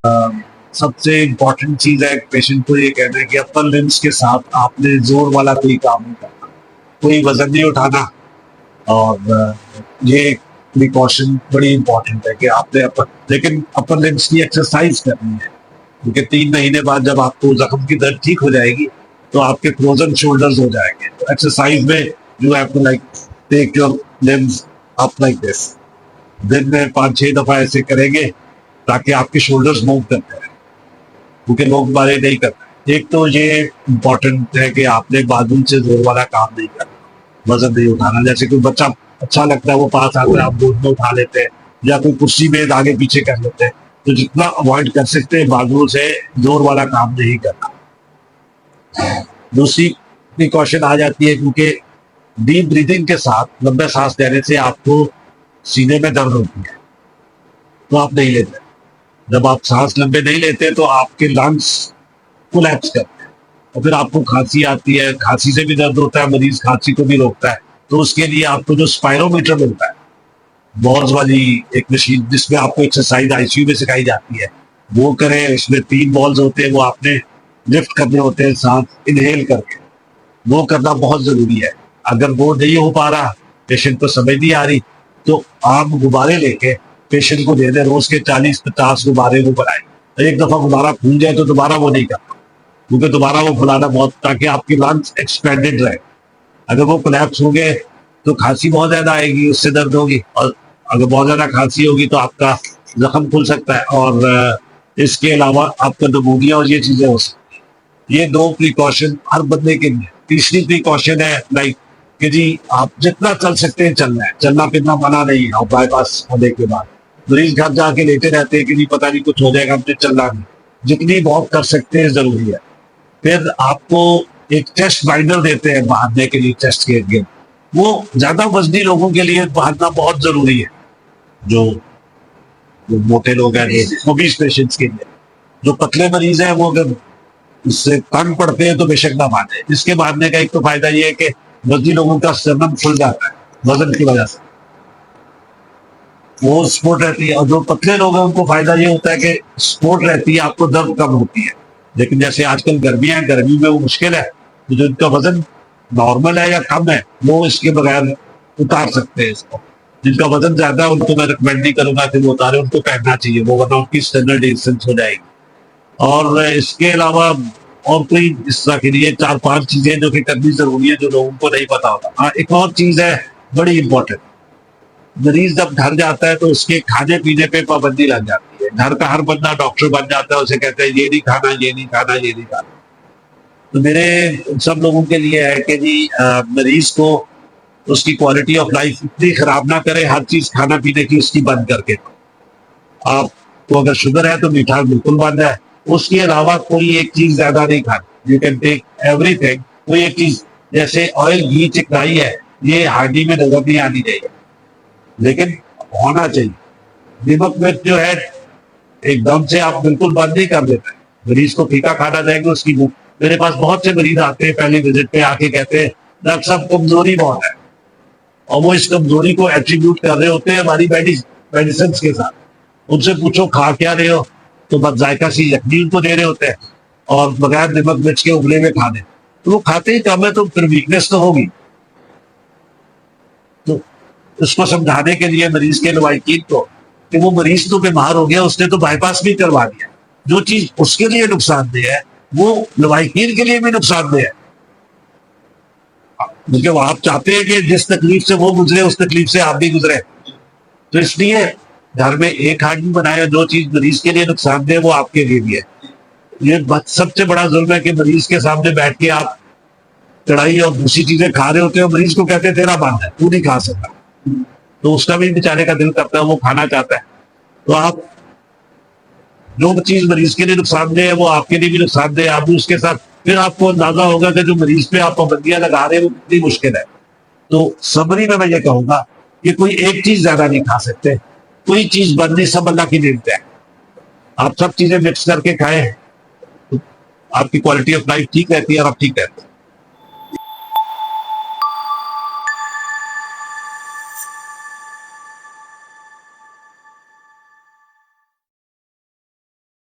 सबसे इम्पोर्टेंट चीज है पेशेंट को ये कहना है कि अपर लिम्स के साथ आपने जोर वाला कोई काम नहीं करना, कोई वजन नहीं उठाना। और ये प्रिकॉशन बड़ी इंपॉर्टेंट है कि आपने लेकिन अपर लिम्स की एक्सरसाइज करनी है, क्योंकि 3 महीने बाद जब आपको जख्म की दर्द ठीक हो जाएगी तो आपके फ्रोजन शोल्डर्स हो जाएंगे। तो एक्सरसाइज में you have to like take your limbs up like this. दिन में 5-6 दफा ऐसे करेंगे ताकि आपके शोल्डर्स मूव करते हैं, क्योंकि लोग बारे नहीं करते। एक तो ये इम्पोर्टेंट है कि आपने बाजू से जोर वाला काम नहीं करना, वजन नहीं उठाना। जैसे कोई बच्चा अच्छा लगता है वो पास आता है, आप गोद में उठा लेते हैं, या कोई कुर्सी में आगे पीछे कर लेते हैं। तो जितना अवॉइड कर सकते हैं बाजू से जोर वाला काम नहीं करना। दूसरी प्रिकॉशन आ जाती है, क्योंकि डीप ब्रीदिंग के साथ लंबे सांस लेने से आपको सीने में दर्द होती है, तो आप नहीं लेते। जब आप सांस लंबे नहीं लेते तो आपके लंग्स कोलैप्स करते हैं और फिर आपको खांसी आती है। खांसी से भी दर्द होता है, मरीज खांसी को भी रोकता है। तो उसके लिए आपको जो स्पायरोमीटर मिलता है, बॉल्स वाली एक मशीन जिसमें आपको एक्सरसाइज आईसीयू में सिखाई जाती है, वो करें। इसमें 3 बॉल्स होते हैं, वो आपने लिफ्ट करने होते हैं सांस इनहेल करके। वो करना बहुत जरूरी है। अगर वो नहीं हो पा रहा, पेशेंट को समझ नहीं आ रही, तो आप गुब्बारे लेके पेशेंट को दे दें। रोज के 40-50 गुब्बारे वो बनाए। एक दफा गुब्बारा फूल जाए तो दोबारा वो नहीं करना, क्योंकि दोबारा वो फुलाना बहुत, ताकि आपकी लंग्स एक्सपेंडेड रहे। अगर वो कोलैप्स हो गए तो खांसी बहुत ज्यादा आएगी, उससे दर्द होगी, और अगर बहुत ज्यादा खांसी होगी तो आपका जख्म खुल सकता है, और इसके अलावा आपका नमूनिया और ये चीजें हो सकती है। ये 2 प्रिकॉशन हर बंदे के लिए। तीसरी प्रिकॉशन है लाइक कि जी आप जितना चल सकते हैं चलना है, चलना फिरना मना नहीं है। और बाईपास होने के बाद मरीज घर जाके लेटे रहते हैं कि नहीं पता नहीं कुछ हो जाएगा, हमने चलना नहीं। जितनी वॉक कर सकते हैं जरूरी है। फिर आपको एक चेस्ट बाइंडर देते हैं बांधने के लिए, चेस्ट के इर्द गिर्द। वो ज्यादा वजनी लोगों के लिए बांधना बहुत जरूरी है, जो मोटे लोग हैं, ओबीस पेशेंट्स के लिए। जो पतले मरीज हैं वो अगर इससे तंग पड़ते हैं तो बेशक ना बांधे। इसके बांधने का एक तो फायदा ये है कि वजनी लोगों का स्टर्नम खुल जाता है वजन की वजह से, वो सपोर्ट रहती है। और जो पतले लोग हैं उनको फायदा ये होता है कि सपोर्ट रहती है, आपको दर्द कम होती है। लेकिन जैसे आजकल गर्मियां हैं, गर्मी में वो मुश्किल है। तो जो इनका वजन नॉर्मल है या कम है वो इसके बगैर उतार सकते हैं इसको। जिनका वजन ज्यादा है उनको मैं रिकमेंड नहीं करूंगा कि वो उतारे, उनको पहनना चाहिए वो, वरना उनकी स्टैंडर्ड डिस्टेंस हो जाएगी। और इसके अलावा और कोई इस तरह के लिए 4-5 चीजें जो कि करनी जरूरी है, जो लोगों को नहीं पता होता। हाँ, एक और चीज है बड़ी इंपॉर्टेंट। मरीज जब घर जाता है तो उसके खाने पीने पे पाबंदी लग जाती है। घर का हर बंदा डॉक्टर बन जाता है, उसे कहते हैं ये नहीं खाना, ये नहीं खाना, ये नहीं खाना। तो मेरे सब लोगों के लिए है कि जी मरीज को उसकी क्वालिटी ऑफ लाइफ इतनी खराब ना करे, हर चीज खाना पीने की उसकी बंद करके। आपको अगर शुगर है तो मीठा बिल्कुल बंद है। उसके अलावा कोई एक चीज ज्यादा नहीं खानी। You can take everything. कोई एक चीज जैसे ऑयल, घी, चिकनाई है, ये हांडी में नजर नहीं आनी चाहिए, लेकिन होना चाहिए। नमक मिर्च जो है एकदम से आप बिल्कुल बंद नहीं कर देते। मरीज को फीका खाना देंगे उसकी भूख। मेरे पास बहुत से मरीज आते हैं पहले विजिट पे आके कहते हैं डॉक्टर साहब कमजोरी बहुत है, और वो इस कमजोरी को एट्रीब्यूट कर रहे होते हैं हमारी मेडिसिन के साथ। उनसे पूछो खा क्या रहे हो, तो बस जायका सी यखनी उनको दे रहे होते हैं और बगैर नमक मिर्च के उबले में खा दे। तो वो खाते ही कम है, तो फिर वीकनेस तो होगी। तो उसको समझाने के लिए मरीज के लवाकिन को कि वो मरीज तो बीमार हो गया, उसने तो बाईपास भी करवा दिया। जो चीज उसके लिए नुकसानदेह है वो लवाकिन के लिए भी नुकसानदेह है, क्योंकि वो आप चाहते हैं कि जिस तकलीफ से वो गुजरे उस तकलीफ से आप भी गुजरे। तो इसलिए घर में एक हांडी बनाए, जो चीज मरीज के लिए नुकसानदेह वो आपके लिए भी है। ये सबसे बड़ा जुल्म है कि मरीज के सामने बैठ के आप कढ़ाई और दूसरी चीजें खा रहे होते हो, मरीज को कहते हैं तेरा बंद है, तू नहीं खा सकता। तो उसका भी बेचारे का दिल करता है, वो खाना चाहता है। तो आप जो चीज मरीज के लिए नुकसानदेह है वो आपके लिए भी नुकसानदेह है। आप भी उसके साथ फिर आपको अंदाजा होगा कि जो मरीज पे आप पाबंदियां लगा रहे हैं वो कितनी मुश्किल है। तो समरी में मैं ये कहूंगा कि कोई एक चीज ज्यादा नहीं खा सकते, कोई चीज बंद नहीं, सब अल्लाह की नेमत है। आप सब चीजें मिक्स करके खाएं तो आपकी क्वालिटी ऑफ लाइफ ठीक रहती है और आप ठीक रहते हैं।